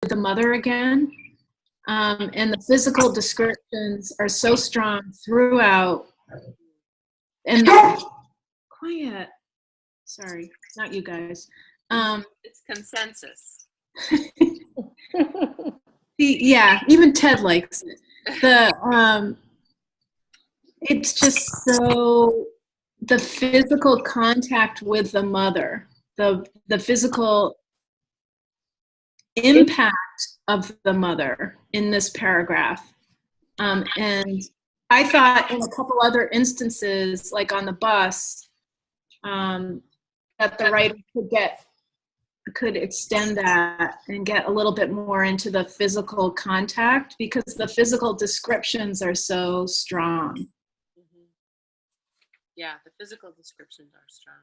the mother again. And the physical descriptions are so strong throughout. And quiet. Sorry, not you guys. It's consensus. Yeah, even Ted likes it. It's just so, the physical contact with the mother, the physical impact of the mother in this paragraph. And I thought in a couple other instances, like on the bus, that the writer could extend that and get a little bit more into the physical contact, because the physical descriptions are so strong. Mm-hmm. Yeah, the physical descriptions are strong.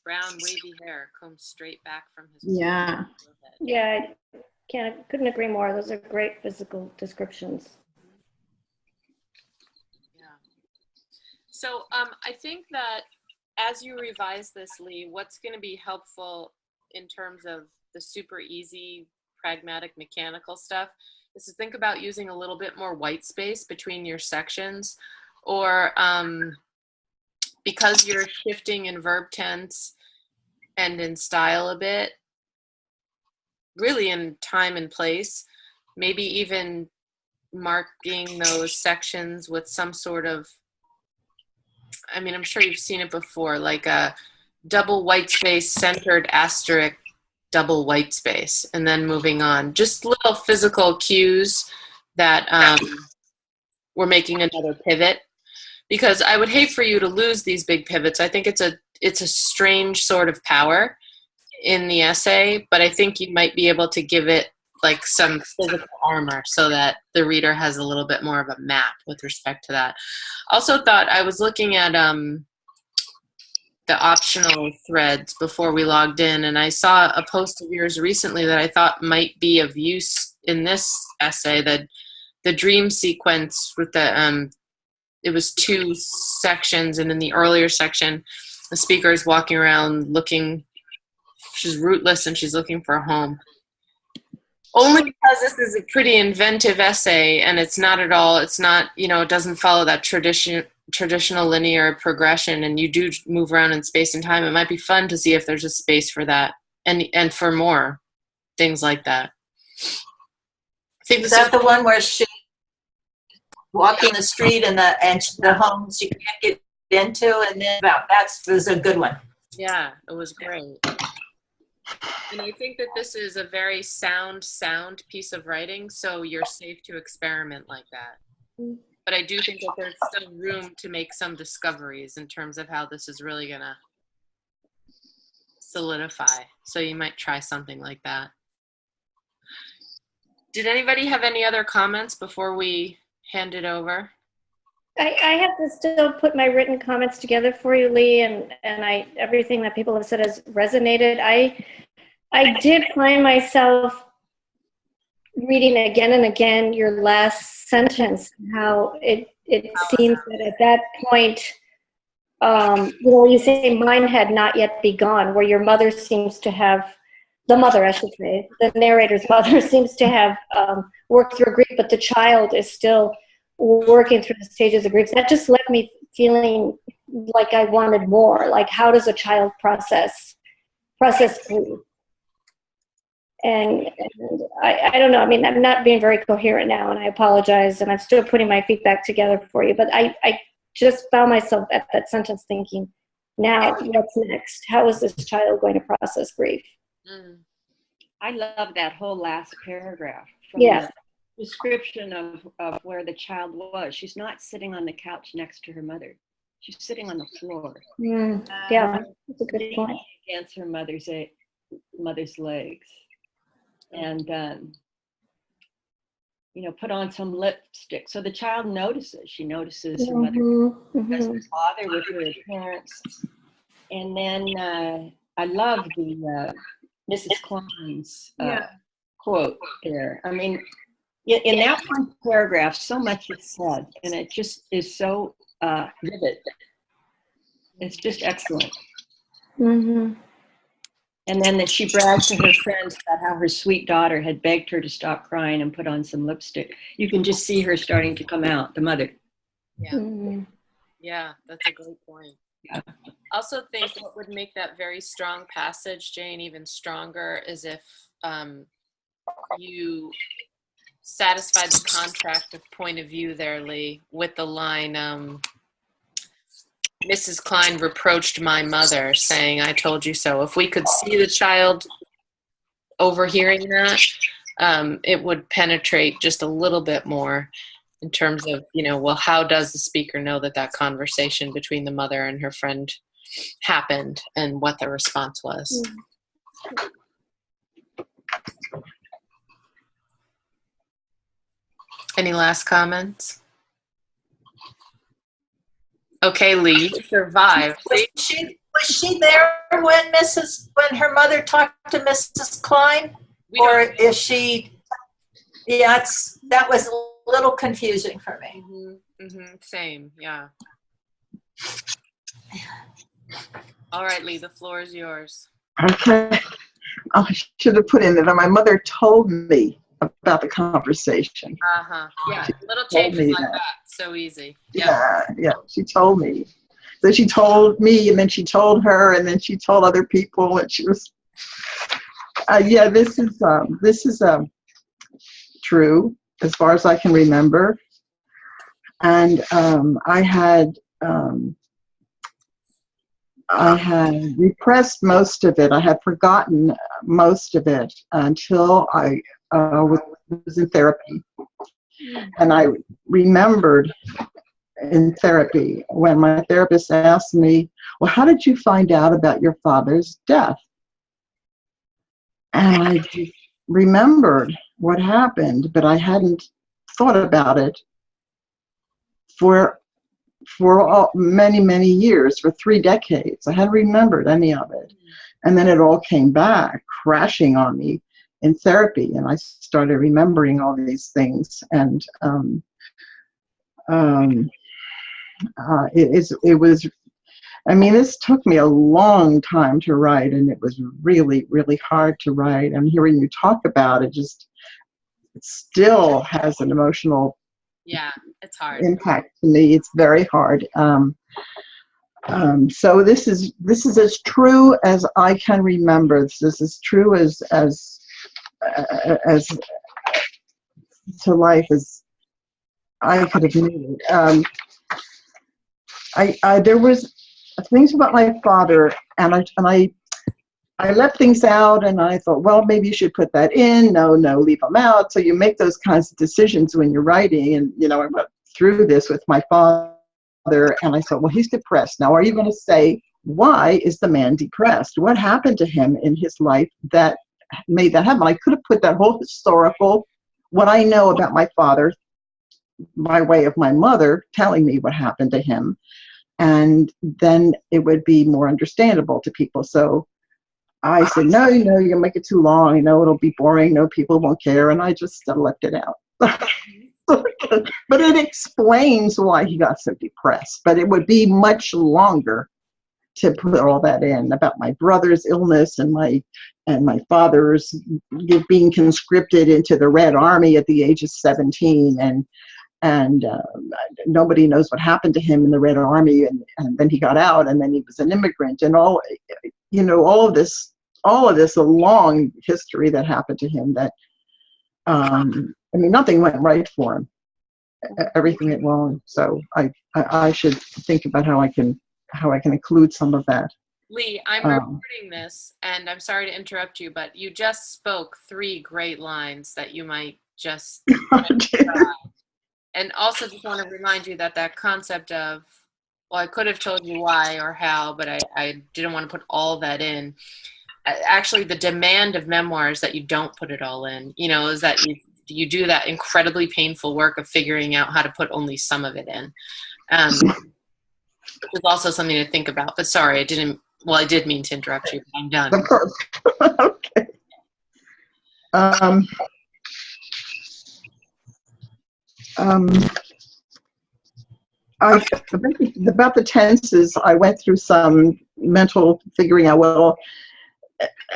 Brown, wavy hair combed straight back from his forehead. Yeah, couldn't agree more. Those are great physical descriptions. Yeah. So I think that as you revise this, Lee, what's going to be helpful in terms of the super easy, pragmatic, mechanical stuff is to think about using a little bit more white space between your sections, or because you're shifting in verb tense and in style a bit, really in time and place, maybe even marking those sections with some sort of, I mean, I'm sure you've seen it before, like a double white space, centered asterisk, double white space, and then moving on. Just little physical cues that we're making another pivot, because I would hate for you to lose these big pivots. I think it's a strange sort of power in the essay, but I think you might be able to give it like some physical armor so that the reader has a little bit more of a map with respect to that. Also thought, I was looking at the optional threads before we logged in, and I saw a post of yours recently that I thought might be of use in this essay, that the dream sequence with the it was 2 sections, and in the earlier section the speaker is walking around looking, she's rootless and she's looking for a home. Only because this is a pretty inventive essay, and it's not, you know, it doesn't follow that traditional linear progression, and you do move around in space and time. It might be fun to see if there's a space for that, and for more things like that. I think is that the one where she walking the street and the homes you can't get into, and then that was a good one. Yeah, it was great. And I think that this is a very sound piece of writing, so you're safe to experiment like that. But I do think that there's still room to make some discoveries in terms of how this is really gonna solidify. So you might try something like that. Did anybody have any other comments before we hand it over? I have to still put my written comments together for you, Lee, and everything that people have said has resonated. I did find myself reading again and again your last sentence, how it seems that at that point, you know, you say mine had not yet begun, where your mother seems to have, the mother, I should say, the narrator's mother seems to have worked through grief, but the child is still working through the stages of grief. That just left me feeling like I wanted more. Like, how does a child process grief? And I don't know. I mean, I'm not being very coherent now, and I apologize, and I'm still putting my feet back together for you. But I just found myself at that sentence thinking, now what's next? How is this child going to process grief? I love that whole last paragraph. From Yeah. The description of where the child was. She's not sitting on the couch next to her mother. She's sitting on the floor. Yeah, that's a good point. Against her mother's legs. And, you know, put on some lipstick. So the child notices. She notices her mother as her father with her appearance. And then I love the Mrs. Klein's quote there. I mean, in that one paragraph, so much is said, and it just is so vivid. It's just excellent. And then that she bragged to her friends about how her sweet daughter had begged her to stop crying and put on some lipstick. You can just see her starting to come out, the mother. Yeah. Mhm. Yeah, that's a great point. Yeah. Also think what would make that very strong passage, Jane, even stronger is if you satisfied the contract of point of view there, Lee, with the line, Mrs. Klein reproached my mother, saying, I told you so. If we could see the child overhearing that, it would penetrate just a little bit more in terms of, well, how does the speaker know that that conversation between the mother and her friend happened and what the response was? Any last comments? Okay, Lee, you survived. Was she there when her mother talked to Mrs. Klein? Or is she, that was a little confusing for me. Same, yeah. All right, Lee, the floor is yours. Okay. I should have put in that my mother told me about the conversation. Yeah, little changes like that. So easy. Yeah, she told me. So she told me, and then she told her, and then she told other people, and she was, this is true as far as I can remember. And I had repressed most of it. I had forgotten most of it until I was in therapy. And I remembered in therapy when my therapist asked me, well, how did you find out about your father's death? And I just remembered what happened, but I hadn't thought about it for many, many years, for 3 decades. I hadn't remembered any of it. And then it all came back crashing on me in therapy, and I started remembering all these things. And it was, this took me a long time to write, and it was really, really hard to write. And hearing you talk about it it still has an emotional it's hard. impact to me. It's very hard. So this is as true as I can remember. This is as true as to life as I could have made it. There was things about my father, and I left things out, and I thought, well, maybe you should put that in. No, leave them out. So you make those kinds of decisions when you're writing. And, I went through this with my father, and I thought, well, he's depressed. Now, are you going to say, why is the man depressed? What happened to him in his life that made that happen? I could have put that whole historical, what I know about my father, by way of my mother telling me what happened to him, and then it would be more understandable to people. So I said, no, you'll make it too long. It'll be boring. No, people won't care. And I just left it out. But it explains why he got so depressed. But it would be much longer to put all that in about my brother's illness and my father's being conscripted into the Red Army at the age of 17, and nobody knows what happened to him in the Red Army, and then he got out, and then he was an immigrant, and all of this, a long history that happened to him that, nothing went right for him. Everything went wrong. So I should think about how I can include some of that. Lee, I'm recording this, and I'm sorry to interrupt you, but you just spoke 3 great lines that you might just and also just want to remind you that concept of, well, I could have told you why or how, but I didn't want to put all that in. Actually, the demand of memoirs that you don't put it all in, is that you do that incredibly painful work of figuring out how to put only some of it in. Which is also something to think about. But sorry, I did mean to interrupt you. I'm done. Of course. Okay. About the tenses, I went through some mental figuring out, well,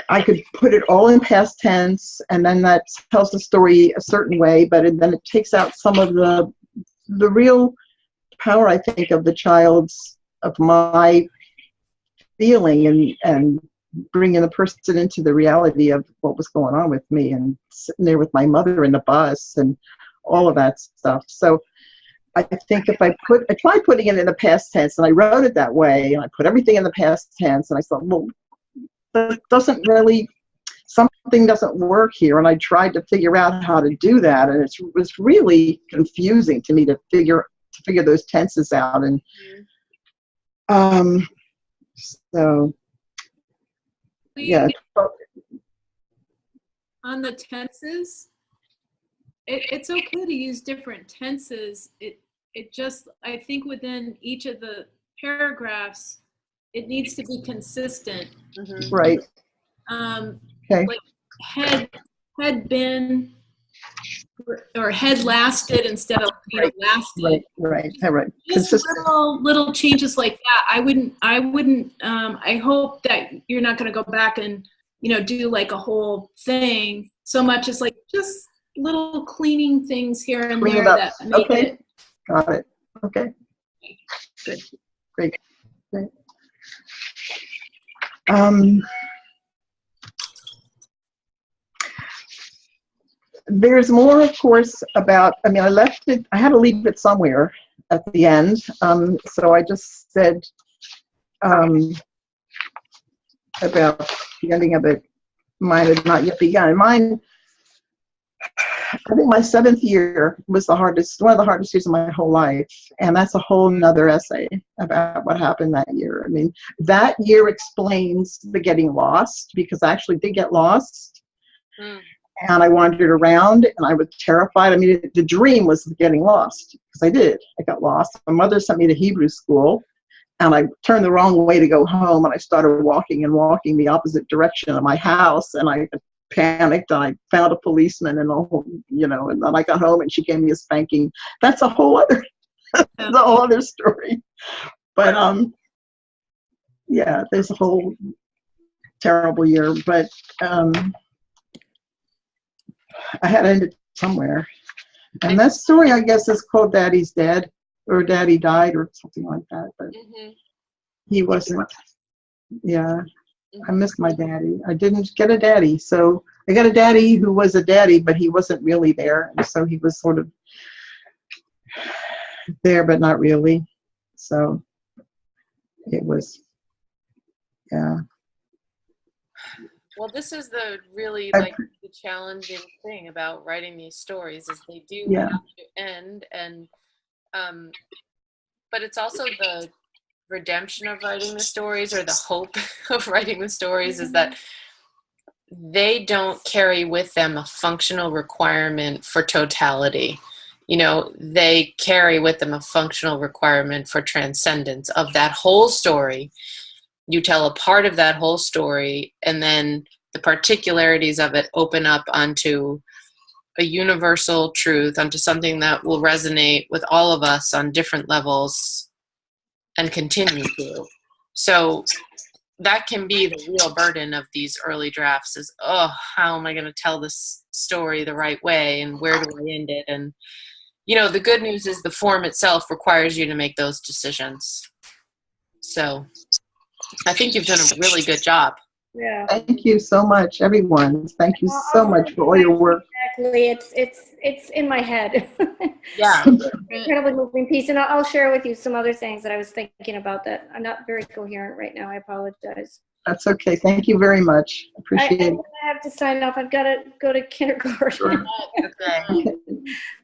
I could put it all in past tense, and then that tells the story a certain way, but then it takes out some of the real power, I think, of my feeling, and bringing the person into the reality of what was going on with me, and sitting there with my mother in the bus and all of that stuff. So I think if I tried putting it in the past tense, and I wrote it that way, and I put everything in the past tense, and I thought, well, that something doesn't work here. And I tried to figure out how to do that, and it was really confusing to me to figure those tenses out. And so yeah. On the tenses, it's okay to use different tenses. It just, I think within each of the paragraphs, it needs to be consistent. Right. Okay. Like had been, or had lasted instead of lasted. Right. Just little changes like that. I wouldn't. I hope that you're not going to go back and do like a whole thing so much as like just little cleaning things here and there that make it. Got it. Okay. Good. Great. There's more, of course, about, I left it, I had to leave it somewhere at the end. So I just said about the ending of it, mine had not yet begun. Mine, I think my 7th year was one of the hardest years of my whole life. And that's a whole nother essay about what happened that year. That year explains the getting lost, because I actually did get lost. And I wandered around, and I was terrified. The dream was getting lost, because I did. I got lost. My mother sent me to Hebrew school, and I turned the wrong way to go home, and I started walking the opposite direction of my house, and I panicked, and I found a policeman, and and then I got home, and she gave me a spanking. That's a whole other, story. But yeah, there's a whole terrible year, but I had to end it somewhere. And that story, I guess, is called Daddy's Dead, or Daddy Died, or something like that. But he wasn't. Yeah, I missed my daddy. I didn't get a daddy. So I got a daddy who was a daddy, but he wasn't really there. And so he was sort of there, but not really. So it was, yeah. Well, this is the really the challenging thing about writing these stories, is they do have to end, and but it's also the redemption of writing the stories, or the hope of writing the stories, is that they don't carry with them a functional requirement for totality. They carry with them a functional requirement for transcendence of that whole story. You tell a part of that whole story, and then the particularities of it open up onto a universal truth, onto something that will resonate with all of us on different levels and continue to. So that can be the real burden of these early drafts, is, how am I going to tell this story the right way, and where do I end it? And, the good news is the form itself requires you to make those decisions. So I think you've done a really good job. Yeah. Thank you so much, everyone. Thank you so much for all your work. Exactly. It's in my head. Yeah. Incredibly moving piece. And I'll share with you some other things that I was thinking about that I'm not very coherent right now. I apologize. That's okay. Thank you very much. Appreciate it. I have to sign off. I've got to go to kindergarten. Sure. Okay.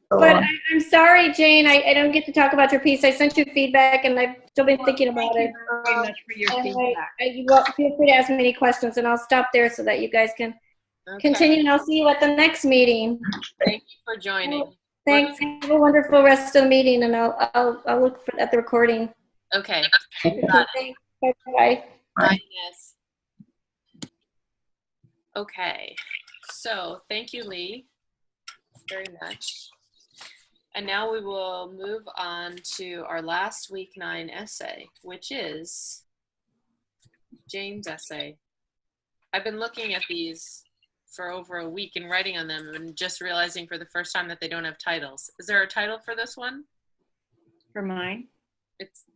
But I'm sorry, Jane. I don't get to talk about your piece. I sent you feedback, and I've still been thinking about it. Thank you very much for your feedback. Well, feel free to ask me any questions, and I'll stop there so that you guys can continue. And I'll see you at the next meeting. Thank you for joining. Thanks. Have a wonderful rest of the meeting, and I'll look at the recording. Okay. Thanks. Bye. Bye, Yes. Okay. So thank you, Lee, very much. And now we will move on to our last week 9 essay, which is Jane's essay. I've been looking at these for over a week and writing on them and just realizing for the first time that they don't have titles. Is there a title for this one? For mine?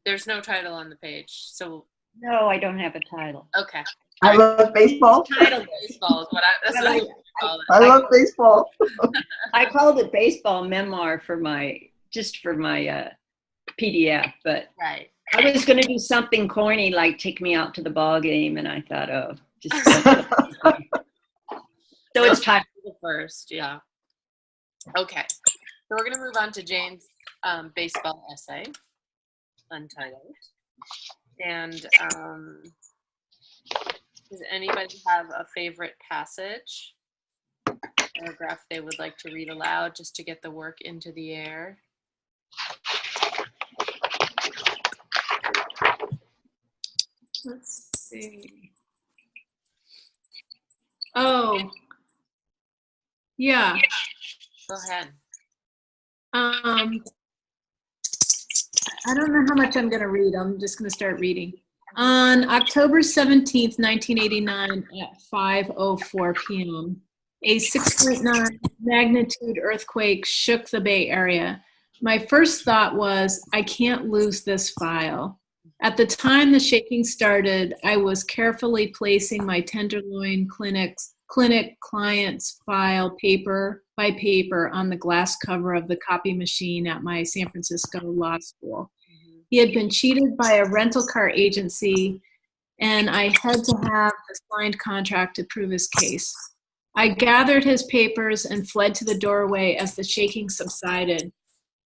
There's no title on the page. So No, I don't have a title. okay. I love baseball. Title baseball is what that's what I call it. I love baseball. I called it baseball memoir for my PDF, but Right. I was going to do something corny like take me out to the ball game, and I thought, oh, just so it's time. The first, yeah. Okay, so we're gonna move on to Jane's baseball essay, untitled. And does anybody have a favorite passage, paragraph they would like to read aloud just to get the work into the air? Let's see. Oh, yeah. Go ahead. I don't know how much I'm going to read. I'm just going to start reading. On October 17th, 1989 at 5:04 p.m., a 6.9 magnitude earthquake shook the Bay Area. My first thought was, I can't lose this file. At the time the shaking started, I was carefully placing my Tenderloin Clinic client's file paper by paper on the glass cover of the copy machine at my San Francisco law school. He had been cheated by a rental car agency, and I had to have a signed contract to prove his case. I gathered his papers and fled to the doorway as the shaking subsided.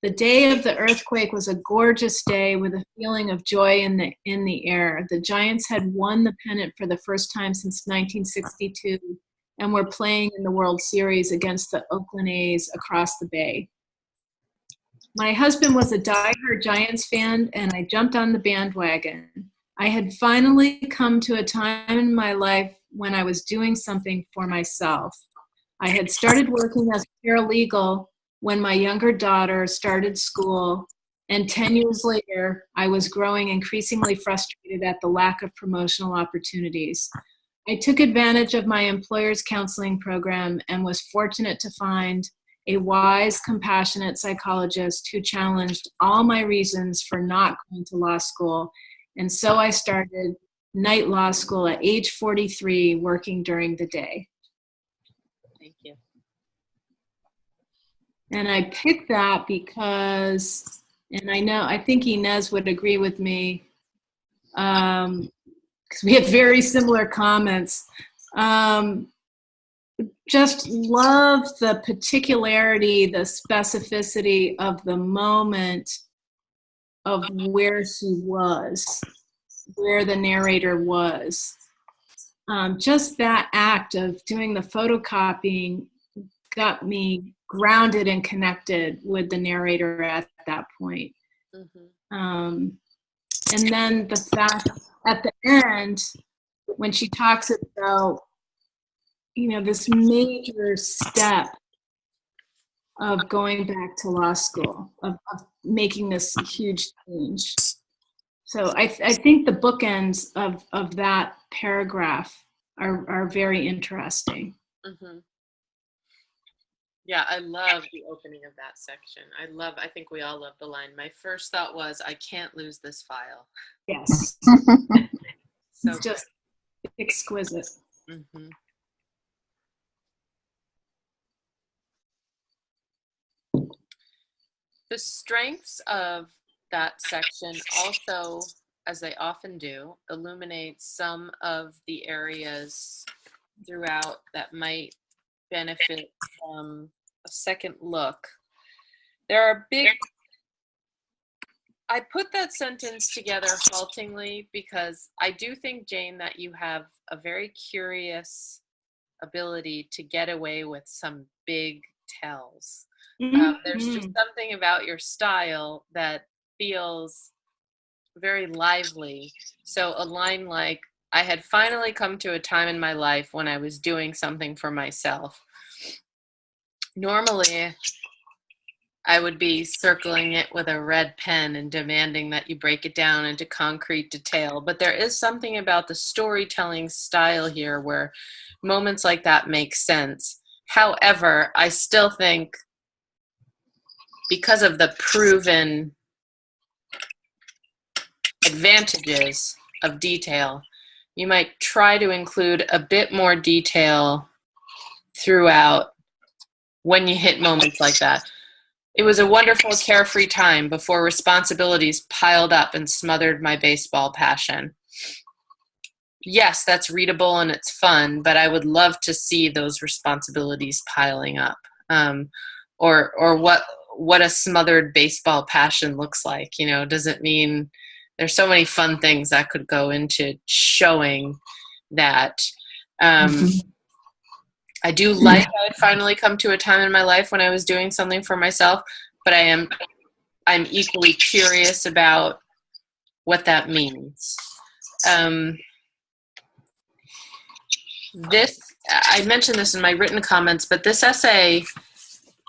The day of the earthquake was a gorgeous day with a feeling of joy in the air. The Giants had won the pennant for the first time since 1962 and were playing in the World Series against the Oakland A's across the bay. My husband was a diehard Giants fan, and I jumped on the bandwagon. I had finally come to a time in my life when I was doing something for myself. I had started working as a paralegal when my younger daughter started school, and 10 years later, I was growing increasingly frustrated at the lack of promotional opportunities. I took advantage of my employer's counseling program and was fortunate to find a wise, compassionate psychologist who challenged all my reasons for not going to law school. And so I started night law school at age 43, working during the day. Thank you. And I picked that because, and I think Inez would agree with me, because we had very similar comments. Just love the particularity, the specificity of the moment of where she was, where the narrator was. Just that act of doing the photocopying got me grounded and connected with the narrator at that point. Mm-hmm. And then the fact at the end, when she talks about, this major step of going back to law school, of making this huge change. So I think the bookends of that paragraph are very interesting. Mm-hmm. Yeah, I love the opening of that section. I think we all love the line. My first thought was, I can't lose this file. Yes. So it's just exquisite. Mm-hmm. The strengths of that section also, as they often do, illuminate some of the areas throughout that might benefit from a second look. I put that sentence together haltingly because I do think, Jane, that you have a very curious ability to get away with some big tells. There's just something about your style that feels very lively. So a line like, I had finally come to a time in my life when I was doing something for myself. Normally, I would be circling it with a red pen and demanding that you break it down into concrete detail. But there is something about the storytelling style here where moments like that make sense. However, I still think because of the proven advantages of detail, you might try to include a bit more detail throughout when you hit moments like that. It was a wonderful, carefree time before responsibilities piled up and smothered my baseball passion. Yes, that's readable and it's fun, but I would love to see those responsibilities piling up. Or what a smothered baseball passion looks like. You know, does it mean there's so many fun things that could go into showing that. I do like I had finally come to a time in my life when I was doing something for myself, but I'm equally curious about what that means. I mentioned this in my written comments, but this essay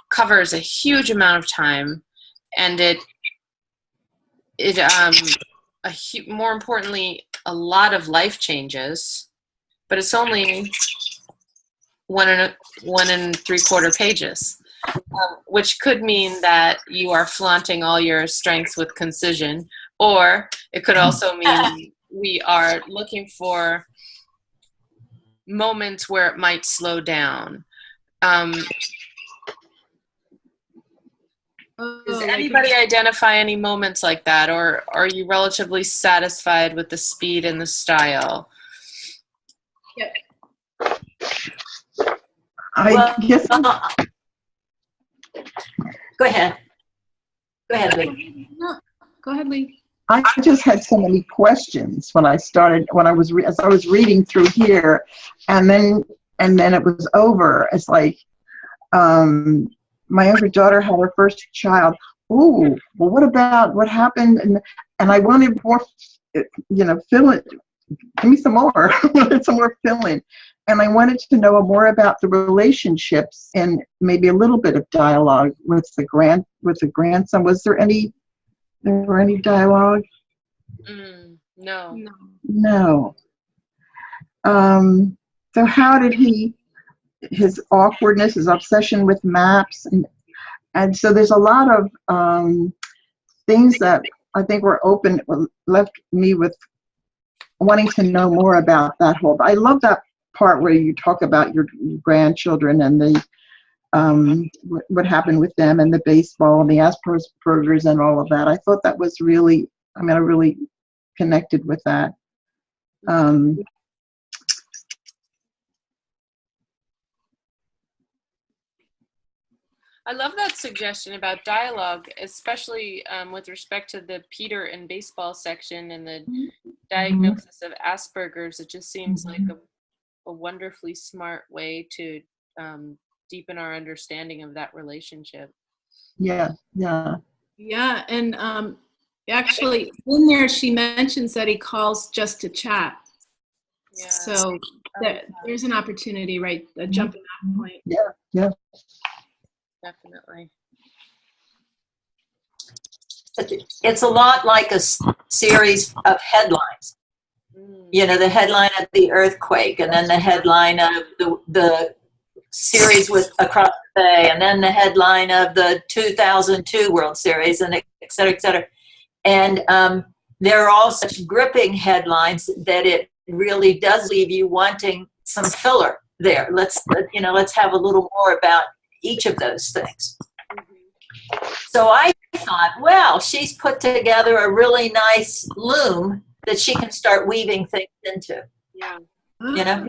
covers a huge amount of time, and more importantly, a lot of life changes, but it's only 1 3/4 pages, which could mean that you are flaunting all your strengths with concision, or it could also mean we are looking for moments where it might slow down. Does anybody identify any moments like that, or are you relatively satisfied with the speed and the style? Yep. Guess Go ahead. Go ahead, Lee. No, go ahead, Lee. I just had so many questions when I started, as I was reading through here, and then it was over. It's like, my younger daughter had her first child. Ooh, well, what happened? And I wanted more, fill it. Give me some more. I wanted some more filling. And I wanted to know more about the relationships and maybe a little bit of dialogue with the grandson. Was there any dialogue? No. No. So how did his awkwardness, his obsession with maps, and so there's a lot of things that I think left me with wanting to know more about that whole. I love that part where you talk about your grandchildren and what happened with them and the baseball and the Asperger's and all of that. I thought that was really, I really connected with that. I love that suggestion about dialogue, especially with respect to the Peter and baseball section and the diagnosis of Asperger's. It just seems like a wonderfully smart way to deepen our understanding of that relationship. Yeah. And actually in there she mentions that he calls just to chat. Yeah. So there's an opportunity, right? A jumping off point. Yeah. Definitely. It's a lot like a series of headlines. The headline of the earthquake, and then the headline of the series with across the bay, and then the headline of the 2002 World Series, and et cetera, et cetera. And they're all such gripping headlines that it really does leave you wanting some filler there. Let's have a little more about each of those things. So I thought, well, she's put together a really nice loom that she can start weaving things into. Yeah. Yeah.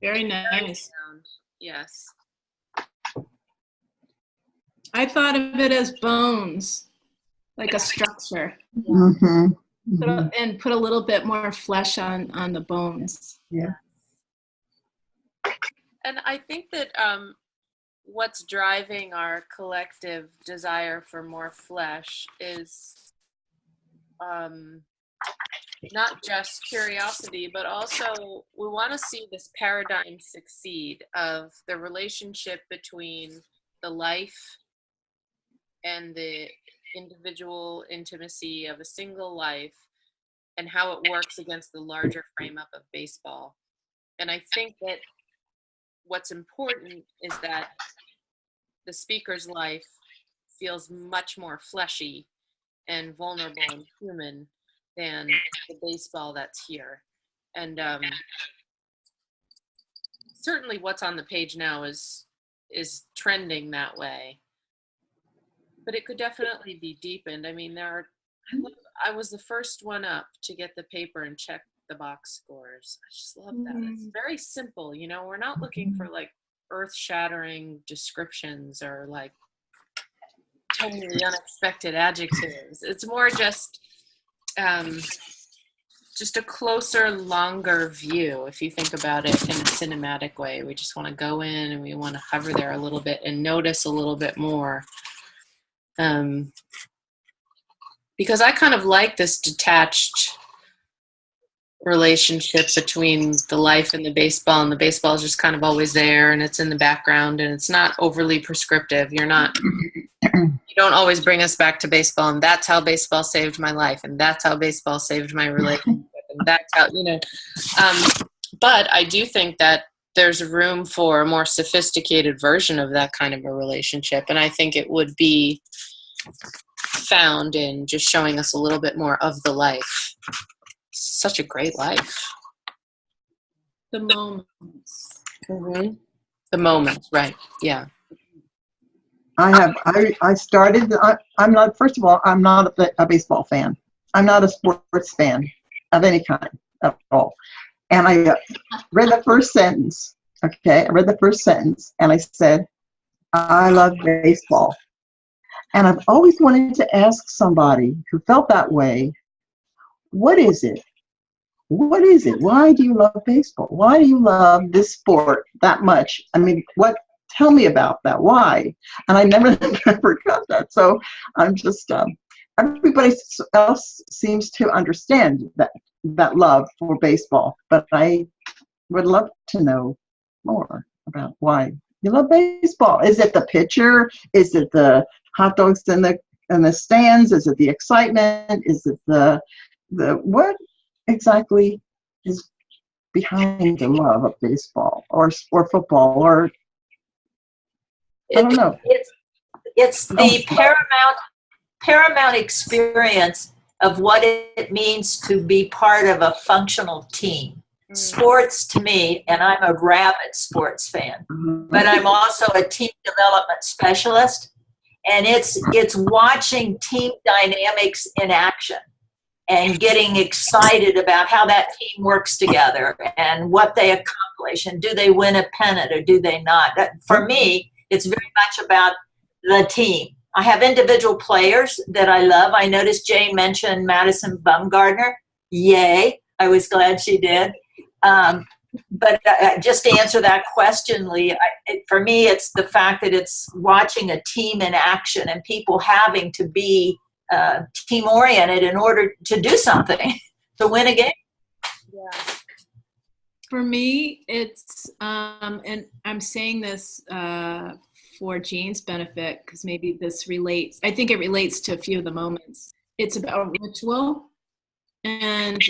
Very nice. Yes. I thought of it as bones, like a structure. And put a little bit more flesh on the bones. Yeah. And I think that what's driving our collective desire for more flesh is not just curiosity, but also we want to see this paradigm succeed of the relationship between the life and the individual intimacy of a single life and how it works against the larger frame up of baseball. And I think that what's important is that the speaker's life feels much more fleshy and vulnerable and human than the baseball that's here. And certainly what's on the page now is trending that way. But it could definitely be deepened. I mean, I was the first one up to get the paper and check the box scores. I just love that. It's very simple, you know, we're not looking for like earth-shattering descriptions or like totally unexpected adjectives. It's more just a closer, longer view. If you think about it in a cinematic way, we just want to go in and we want to hover there a little bit and notice a little bit more. Because I kind of like this detached relationship between the life and the baseball is just kind of always there and it's in the background and it's not overly prescriptive. You don't always bring us back to baseball and that's how baseball saved my life and that's how baseball saved my relationship and that's how, you know. But I do think that there's room for a more sophisticated version of that kind of a relationship, and I think it would be found in just showing us a little bit more of the life. Such a great life. The moments. Mm-hmm. The moments, right? Yeah. I started. I'm not. First of all, I'm not a baseball fan. I'm not a sports fan of any kind at all. And I read the first sentence. Okay, I read the first sentence, and I said, "I love baseball." And I've always wanted to ask somebody who felt that way, what is it? What is it? Why do you love baseball? Why do you love this sport that much? I mean, tell me about that. Why? And I never got that. So I'm just, everybody else seems to understand that love for baseball, but I would love to know more about why you love baseball. Is it the pitcher? Is it the hot dogs in the stands? Is it the excitement? Is it the what exactly is behind the love of baseball or football or I don't know. It's the paramount experience of what it means to be part of a functional team. Sports to me, and I'm a rabid sports fan, but I'm also a team development specialist, and it's watching team dynamics in action and getting excited about how that team works together and what they accomplish and do they win a pennant or do they not. For me, it's very much about the team. I have individual players that I love. I noticed Jane mentioned Madison Bumgarner. Yay. I was glad she did. But just to answer that question, Lee, for me, it's the fact that it's watching a team in action and people having to be team-oriented in order to do something, to win a game. Yeah. For me, it's, and I'm saying this for Jane's benefit, because maybe this relates, I think it relates to a few of the moments. It's about ritual, and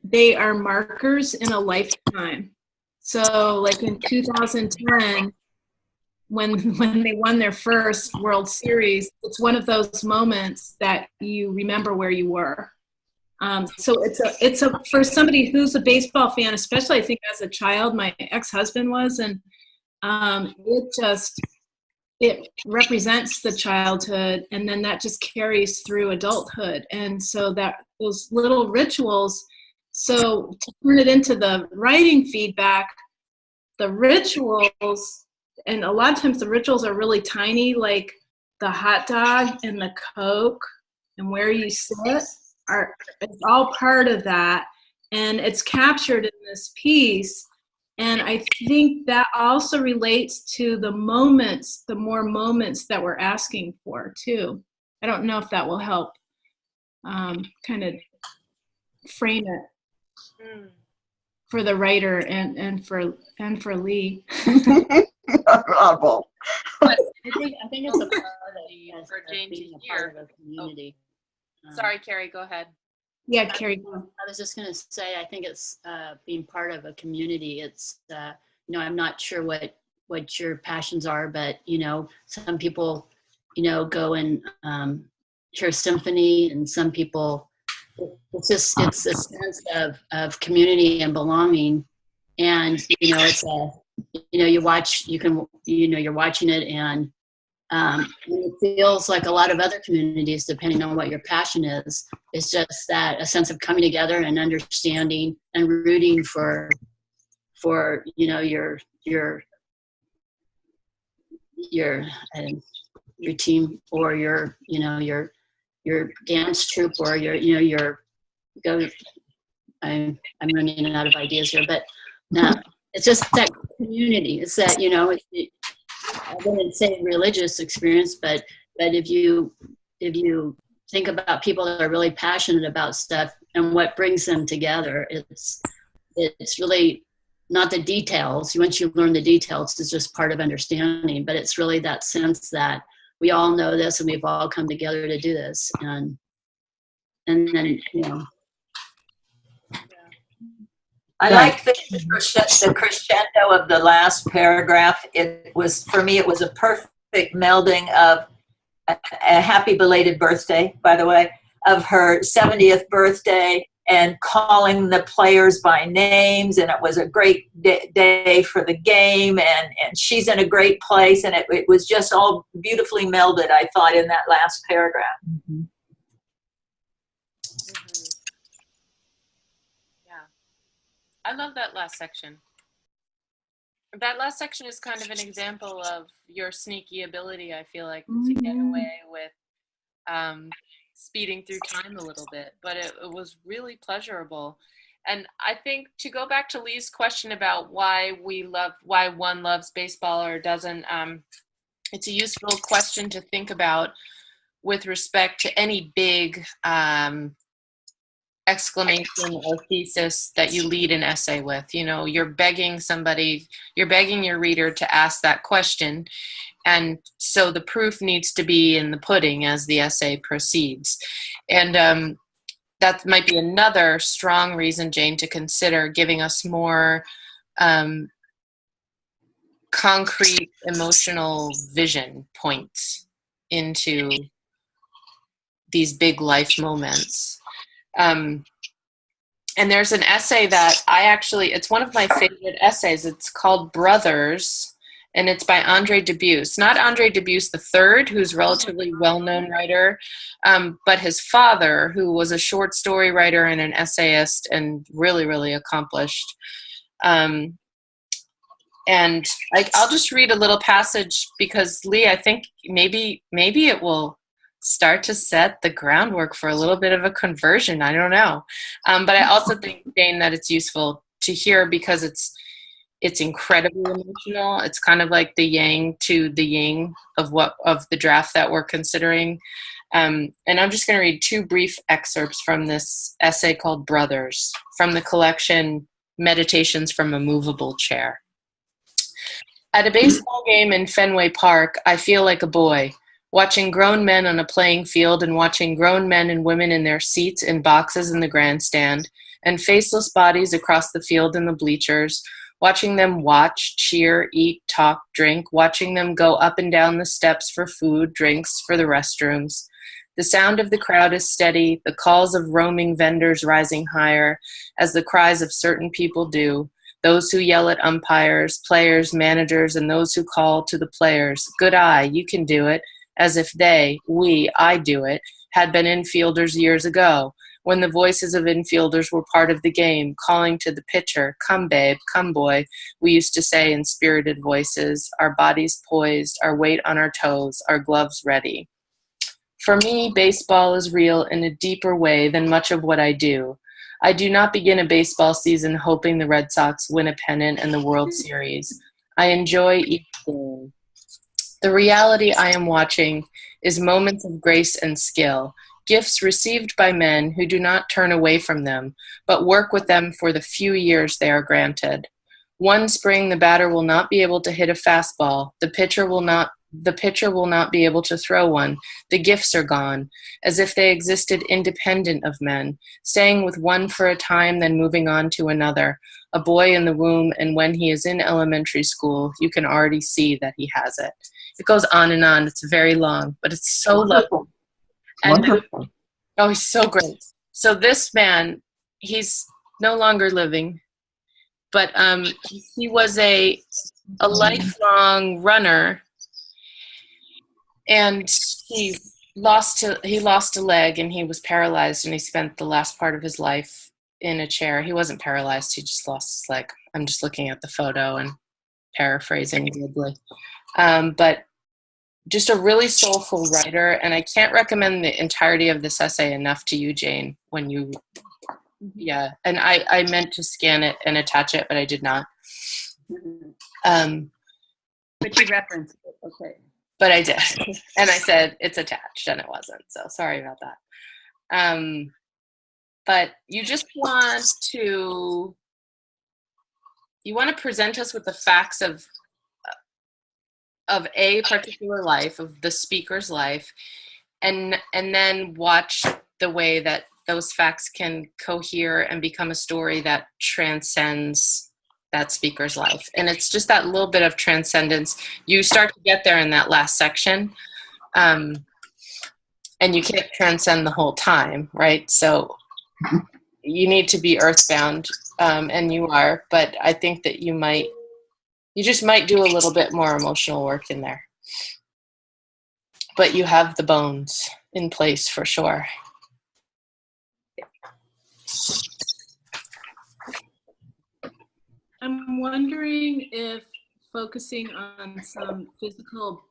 they are markers in a lifetime. So like in 2010, when they won their first World Series, it's one of those moments that you remember where you were. So it's for somebody who's a baseball fan, especially I think as a child, my ex-husband was, and it represents the childhood, and then that just carries through adulthood. And so that those little rituals, so to turn it into the writing feedback, the rituals, and a lot of times the rituals are really tiny, like the hot dog and the Coke and where you sit, it's all part of that. And it's captured in this piece. And I think that also relates to the moments, the more moments that we're asking for too. I don't know if that will help kind of frame it for the writer and for Lee. Bravo. But I think it's a part of For Jane to being a hear. part of a community. Sorry, Carrie, go ahead. Yeah, Carrie. Go. I was just going to say, I think it's being part of a community. It's, you know, I'm not sure what your passions are, but, you know, some people, you know, go and hear symphony, and some people, it's a sense of community and belonging. And, you know, it's you know, you're watching it, and it feels like a lot of other communities, depending on what your passion is. It's just that a sense of coming together and understanding and rooting for you know, your team, or your, you know, your dance troupe, or I'm running out of ideas here, but it's just that community. It's that, you know, I wouldn't say religious experience, but if you think about people that are really passionate about stuff and what brings them together, it's really not the details. Once you learn the details, it's just part of understanding, but it's really that sense that we all know this and we've all come together to do this. And then, you know. I like the crescendo of the last paragraph. It was, for me, it was a perfect melding of a happy belated birthday, by the way, of her 70th birthday, and calling the players by names. And it was a great day for the game, and she's in a great place. And it was just all beautifully melded, I thought, in that last paragraph. Mm-hmm. I love that last section. That last section is kind of an example of your sneaky ability, I feel like, to get away with speeding through time a little bit. But it was really pleasurable. And I think, to go back to Lee's question about why one loves baseball or doesn't, it's a useful question to think about with respect to any big exclamation or thesis that you lead an essay with. You know, you're begging your reader to ask that question, and so the proof needs to be in the pudding as the essay proceeds. And that might be another strong reason, Jane, to consider giving us more concrete emotional vision points into these big life moments. And there's an essay that it's one of my favorite essays. It's called Brothers, and it's by Andre Dubus. Not Andre Dubus III, who's a relatively well-known writer, but his father, who was a short story writer and an essayist and really, really accomplished. And I'll just read a little passage because, Lee, I think maybe it will start to set the groundwork for a little bit of a conversion. I don't know. But I also think, Jane, that it's useful to hear because it's incredibly emotional. It's kind of like the yang to the yin of the draft that we're considering. And I'm just going to read two brief excerpts from this essay called Brothers, from the collection Meditations from a Movable Chair. At a baseball game in Fenway Park, I feel like a boy, watching grown men on a playing field and watching grown men and women in their seats in boxes in the grandstand, and faceless bodies across the field in the bleachers, watching them watch, cheer, eat, talk, drink, watching them go up and down the steps for food, drinks, for the restrooms. The sound of the crowd is steady, the calls of roaming vendors rising higher, as the cries of certain people do, those who yell at umpires, players, managers, and those who call to the players, "Good eye, you can do it," as if I do it, had been infielders years ago, when the voices of infielders were part of the game, calling to the pitcher, "Come, babe, come, boy," we used to say in spirited voices, our bodies poised, our weight on our toes, our gloves ready. For me, baseball is real in a deeper way than much of what I do. I do not begin a baseball season hoping the Red Sox win a pennant and the World Series. I enjoy each game. The reality I am watching is moments of grace and skill, gifts received by men who do not turn away from them, but work with them for the few years they are granted. One spring, the batter will not be able to hit a fastball. The pitcher will not The pitcher will not be able to throw one. The gifts are gone, as if they existed independent of men, staying with one for a time, then moving on to another. A boy in the womb, and when he is in elementary school, you can already see that he has it. It goes on and on. It's very long, but it's so lovely. And, Wonderful. oh, he's so great. So this man, he's no longer living, but he was a lifelong runner, and he lost a leg, and he was paralyzed, and he spent the last part of his life in a chair. He wasn't paralyzed, he just lost his leg. I'm just looking at the photo and paraphrasing glibly. But just a really soulful writer, and I can't recommend the entirety of this essay enough to you, Jane, when you, yeah, and I meant to scan it and attach it, but I did not. But you referenced it, okay. But I did, and I said it's attached, and it wasn't, so sorry about that. But you just want to present us with the facts of a particular life, of the speaker's life, and then watch the way that those facts can cohere and become a story that transcends that speaker's life. And it's just that little bit of transcendence. You start to get there in that last section, and you can't transcend the whole time, right? So you need to be earthbound, and you are, but I think that you just might do a little bit more emotional work in there. But you have the bones in place for sure. I'm wondering if focusing on some physical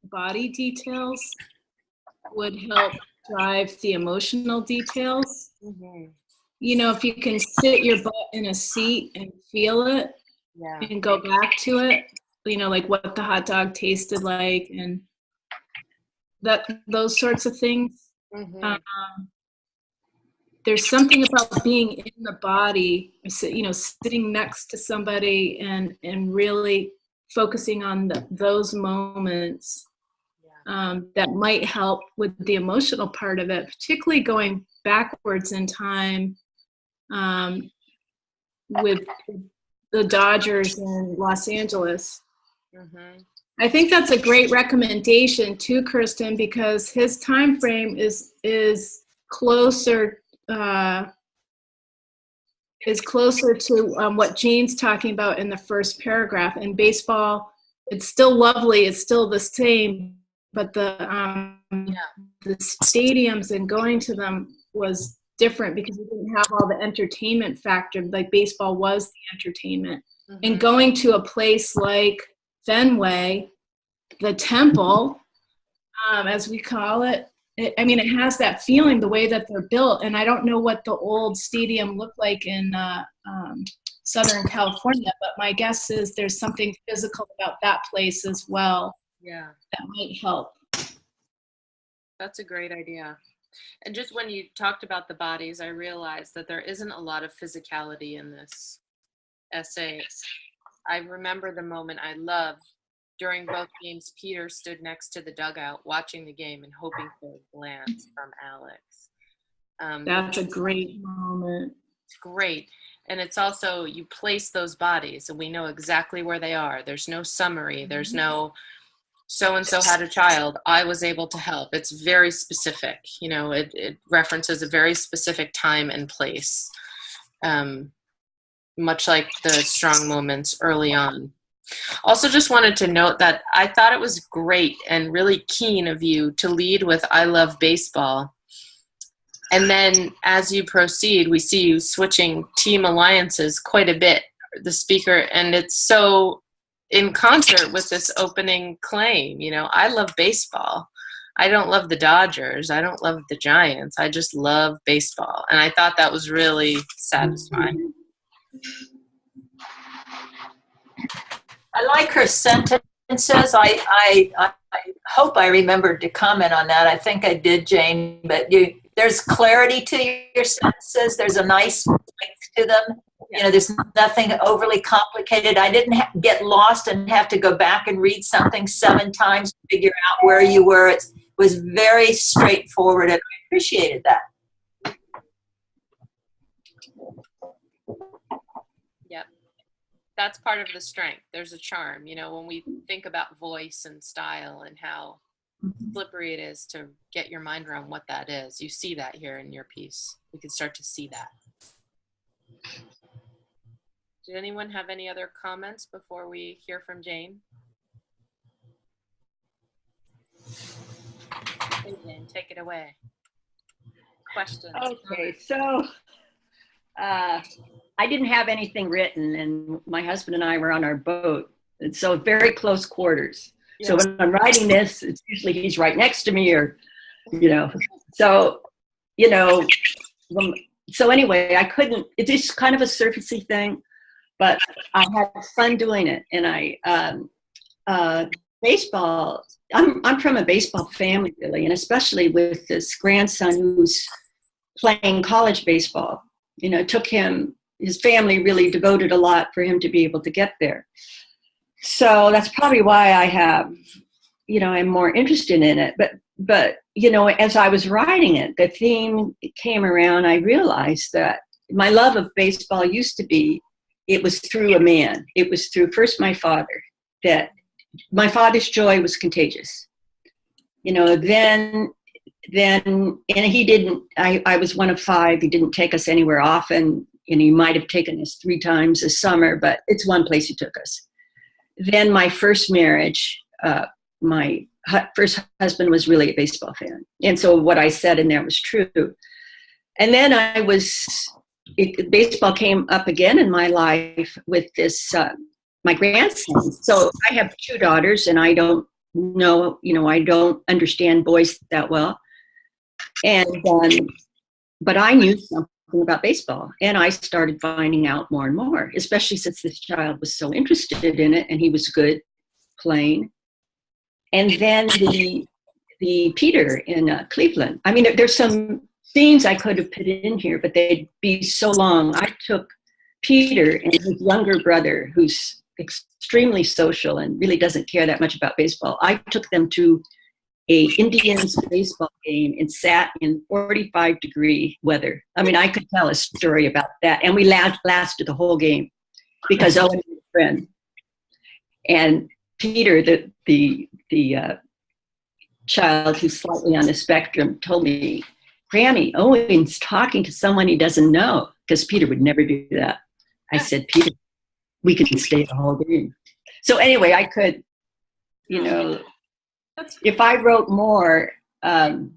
body details would help drive the emotional details. Mm-hmm. You know, if you can sit your butt in a seat and feel it, Yeah. and go back to it, you know, like what the hot dog tasted like, and those sorts of things. Mm-hmm. There's something about being in the body, you know, sitting next to somebody and really focusing on those moments that might help with the emotional part of it, particularly going backwards in time with the Dodgers in Los Angeles. Mm-hmm. I think that's a great recommendation too, Kirsten, because his time frame is closer to what Jane's talking about in the first paragraph. In baseball, it's still lovely, it's still the same, but the stadiums and going to them was different because we didn't have all the entertainment factor, like baseball was the entertainment. Mm-hmm. And going to a place like Fenway, the Temple, as we call it, I mean, it has that feeling, the way that they're built. And I don't know what the old stadium looked like in Southern California, but my guess is there's something physical about that place as well. Yeah, that might help. That's a great idea. And just when you talked about the bodies, I realized that there isn't a lot of physicality in this essay. I remember the moment I loved. During both games, Peter stood next to the dugout watching the game and hoping for a glance from Alex. That's a great moment. It's great. And it's also, you place those bodies and we know exactly where they are. There's no summary. There's no so-and-so had a child. I was able to help. It's very specific. You know, it references a very specific time and place, much like the strong moments early on. Also just wanted to note that I thought it was great and really keen of you to lead with "I love baseball." And then as you proceed, we see you switching team alliances quite a bit, the speaker, and it's so in concert with this opening claim. You know, I love baseball. I don't love the Dodgers. I don't love the Giants. I just love baseball. And I thought that was really satisfying. I like her sentences. I hope I remembered to comment on that. I think I did, Jane, but there's clarity to your sentences. There's a nice length to them. You know, there's nothing overly complicated. I didn't get lost and have to go back and read something 7 times to figure out where you were. It was very straightforward, and I appreciated that. Yep. That's part of the strength. There's a charm, you know, when we think about voice and style and how slippery it is to get your mind around what that is. You see that here in your piece. We can start to see that. Did anyone have any other comments before we hear from Jane? Hey, Jane, take it away. Questions? Okay, so I didn't have anything written, and my husband and I were on our boat, and so very close quarters. So when I'm writing this, it's usually he's right next to me, or, you know, so, you know, so anyway, I couldn't, it's just kind of a surfacey thing, but I had fun doing it. And baseball, I'm from a baseball family, really, and especially with this grandson who's playing college baseball. You know, it took him, his family really devoted a lot for him to be able to get there. So that's probably why I have, you know, I'm more interested in it. But you know, as I was writing it, the theme came around. I realized that my love of baseball used to be, it was through a man. It was through first my father, that my father's joy was contagious. You know, then, and he didn't, I was one of 5. He didn't take us anywhere often, and he might have taken us 3 times a summer, but it's one place he took us. Then my first marriage, my first husband was really a baseball fan. And so what I said in there was true. And then baseball came up again in my life with this, my grandson. So I have 2 daughters, and I don't know, you know, I don't understand boys that well. And, but I knew something about baseball, and I started finding out more and more, especially since this child was so interested in it, and he was good playing. And then the Peter in Cleveland. I mean, there's some scenes I could have put in here, but they'd be so long. I took Peter and his younger brother, who's extremely social and really doesn't care that much about baseball. I took them to a Indians baseball game and sat in 45-degree weather. I mean, I could tell a story about that. And we lasted the whole game because Owen was a friend. And Peter, the child who's slightly on the spectrum, told me, Grammy, Owen's talking to someone he doesn't know, because Peter would never do that. I said, Peter, we could stay the whole game. So anyway, I could, you know, if I wrote more, I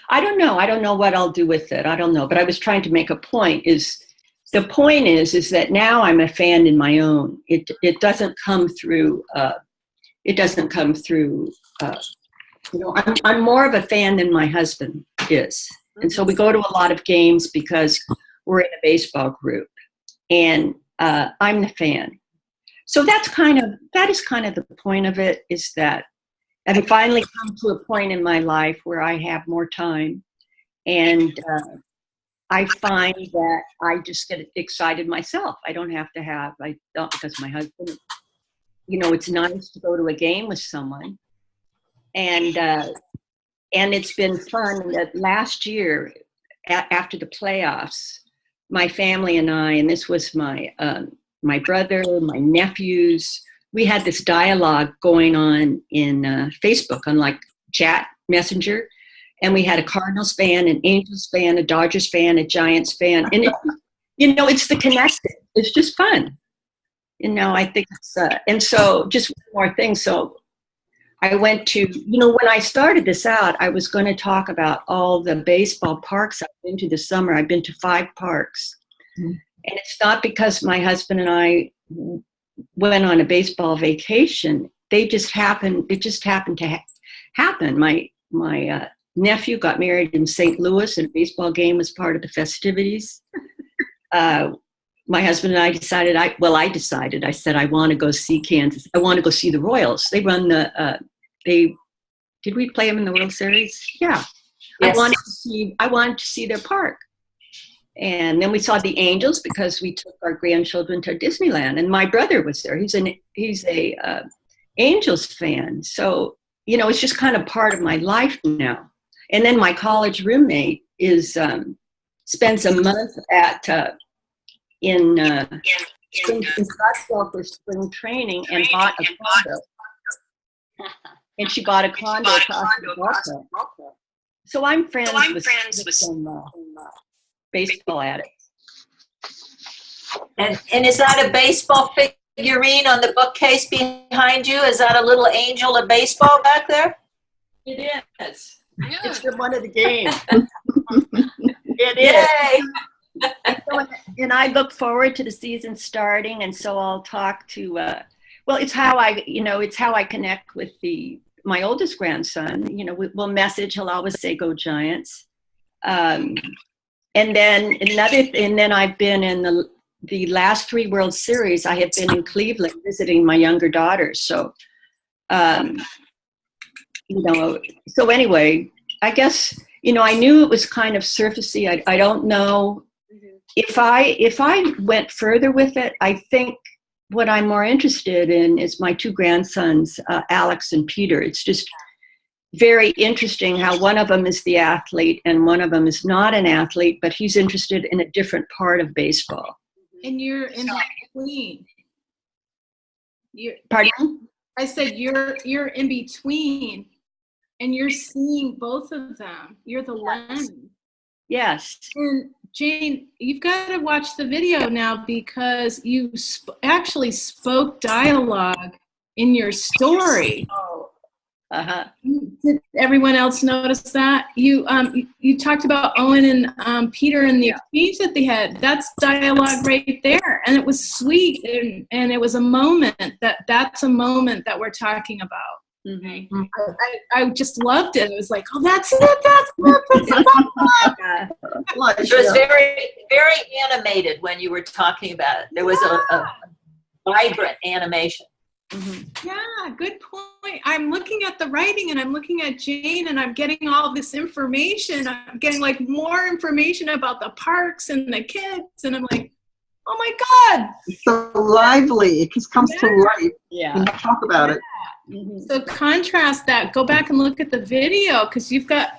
don't know what I'll do with it. I don't know, but I was trying to make a point. The point is that now I'm a fan in my own. It doesn't come through. You know, I'm more of a fan than my husband is, and so we go to a lot of games because we're in a baseball group, and I'm the fan. So that is kind of the point of it, is that I've finally come to a point in my life where I have more time, and I find that I just get excited myself. I don't because my husband, you know, it's nice to go to a game with someone, and it's been fun. That last year, after the playoffs, my family and I, and this was my brother, my nephews, we had this dialogue going on in Facebook, on like chat messenger, and we had a Cardinals fan, an Angels fan, a Dodgers fan, a Giants fan, and you know, it's the connection. It's just fun, you know. I think it's and so just one more thing. So I went to, you know, when I started this out, I was going to talk about all the baseball parks I've been to this summer. I've been to 5 parks, and it's not because my husband and I went on a baseball vacation. It just happened to happen. My nephew got married in St. Louis, and a baseball game was part of the festivities. My husband and I decided, I said, I want to go see Kansas. I want to go see the Royals. They run did we play them in the World Series? Yeah. Yes. I wanted to see their park. And then we saw the Angels because we took our grandchildren to Disneyland, and my brother was there. He's a Angels fan. So, you know, it's just kind of part of my life now. And then my college roommate spends a month in Scottsdale for spring training and bought a condo. And she bought a condo across the Gulf. So I'm friends with some baseball addicts. And is that a baseball figurine on the bookcase behind you? Is that a little angel of baseball back there? It is. Yeah. It's from one of the games. It is. And I look forward to the season starting, and so I'll talk to. Well, it's how I connect with my oldest grandson. You know, we'll message. He'll always say, "Go Giants." And then I've been in the last 3 World Series. I have been in Cleveland visiting my younger daughters. So, you know, so anyway, I guess, you know, I knew it was kind of surfacey. I don't know if I went further with it. I think what I'm more interested in is my 2 grandsons, Alex and Peter. It's just very interesting how one of them is the athlete and one of them is not an athlete, but he's interested in a different part of baseball. And you're in between. Pardon? I said you're in between, and you're seeing both of them. You're the lens. Yes. And Jane, you've got to watch the video now because you actually spoke dialogue in your story. Oh. Uh-huh. Did everyone else notice that? You talked about Owen and Peter and the exchange that they had. That's dialogue right there, and it was sweet, and it was a moment that's a moment that we're talking about. Mm-hmm. I just loved it. It was like, oh, that's it. That's it. It was very, very animated when you were talking about it. There was a vibrant animation. Mm-hmm. Yeah, good point. I'm looking at the writing and I'm looking at Jane and I'm getting all this information. I'm getting like more information about the parks and the kids, and I'm like, oh my God. It's so lively. It just comes to life when you talk about it. Mm-hmm. So contrast that. Go back and look at the video because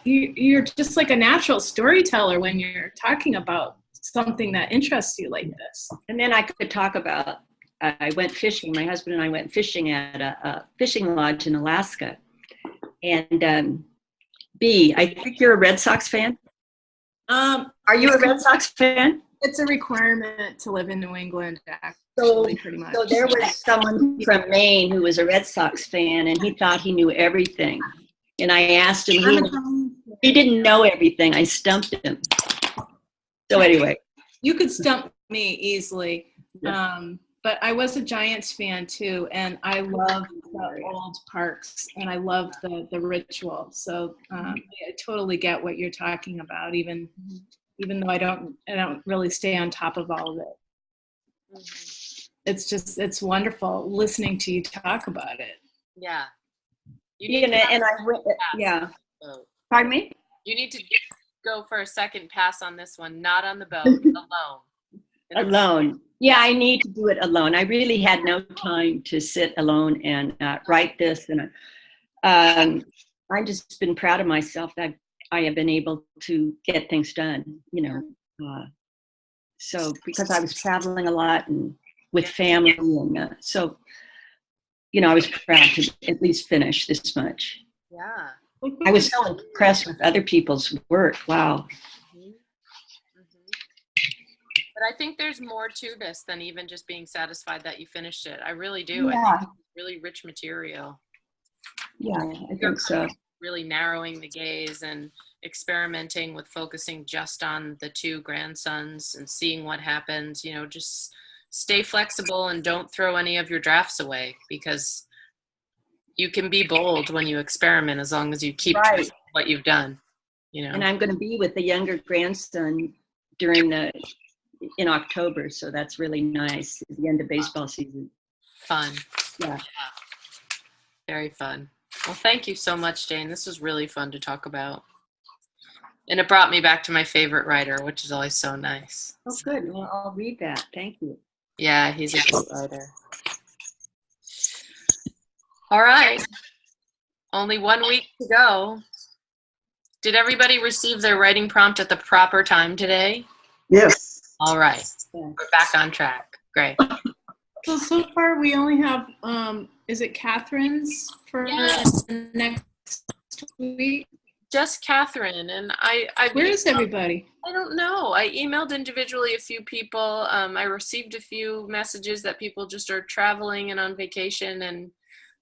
you're just like a natural storyteller when you're talking about something that interests you like this. And then I could talk about, I went fishing. My husband and I went fishing at a fishing lodge in Alaska. And B, I think you're a Red Sox fan. Are you a Red Sox fan? It's a requirement to live in New England, actually, pretty much. So there was someone from Maine who was a Red Sox fan, and he thought he knew everything. And I asked him, he didn't know everything. I stumped him. So anyway. You could stump me easily. But I was a Giants fan too, and I love the old parks, and I love the ritual. So I totally get what you're talking about, even though I don't really stay on top of all of it. It's wonderful listening to you talk about it. Yeah. Pardon me? You need to go for a second pass on this one, not on the boat, alone. Alone. Yeah, I need to do it alone. I really had no time to sit alone and write this. And I've just been proud of myself that I have been able to get things done, you know. So because I was traveling a lot and with family. And so, you know, I was proud to at least finish this much. Yeah. I was so impressed with other people's work. Wow. But I think there's more to this than even just being satisfied that you finished it. I really do. Yeah. I think it's really rich material. Yeah, I think so. Really narrowing the gaze and experimenting with focusing just on the 2 grandsons and seeing what happens. You know, just stay flexible and don't throw any of your drafts away, because you can be bold when you experiment as long as you keep what you've done. You know. And I'm going to be with the younger grandson in October, so that's really nice at the end of baseball season. Fun. Yeah. Very fun. Well, thank you so much, Jane. This was really fun to talk about. And it brought me back to my favorite writer, which is always so nice. Oh, good. Well, I'll read that. Thank you. Yeah, he's a good writer. All right. Only 1 week to go. Did everybody receive their writing prompt at the proper time today? Yes. All right. Yeah. We're back on track. Great. So far we only have, is it Catherine's for Yeah. next week? Just Catherine. And I Where is everybody? I don't know. I emailed individually a few people. I received a few messages that people just are traveling and on vacation. And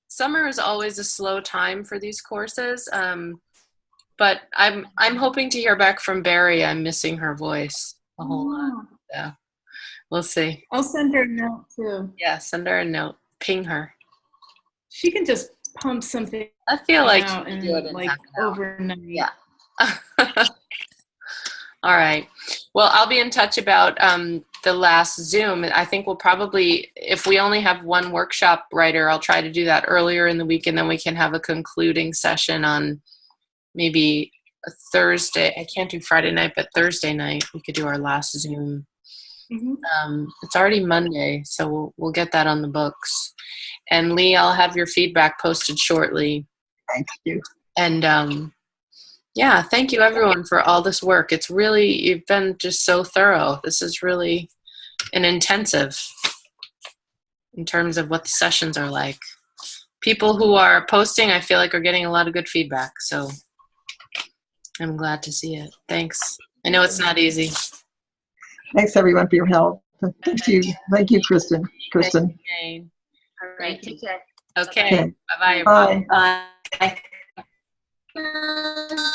summer is always a slow time for these courses. But I'm hoping to hear back from Barry. I'm missing her voice a whole lot. So we'll see. I'll send her a note too. Yeah, send her a note. Ping her. She can just pump something I feel like out she and can do it in like half an hour. overnight. Yeah. All right. Well, I'll be in touch about the last Zoom. I think we'll probably, if we only have one workshop writer, I'll try to do that earlier in the week, and then we can have a concluding session on maybe a Thursday. I can't do Friday night, but Thursday night we could do our last Zoom. Mm-hmm. It's already Monday, so we'll get that on the books. And Lee, I'll have your feedback posted shortly. Thank you. And yeah, thank you everyone for all this work. It's really, you've been just so thorough. This is really an intensive in terms of what the sessions are like. People who are posting, I feel like, are getting a lot of good feedback. So I'm glad to see it. Thanks. I know it's not easy. Thanks everyone for your help. Thank you. Thank you, Kristen. Thank you, Jane. All right, take care. Okay. Okay. Bye-bye, everyone. Bye. Bye.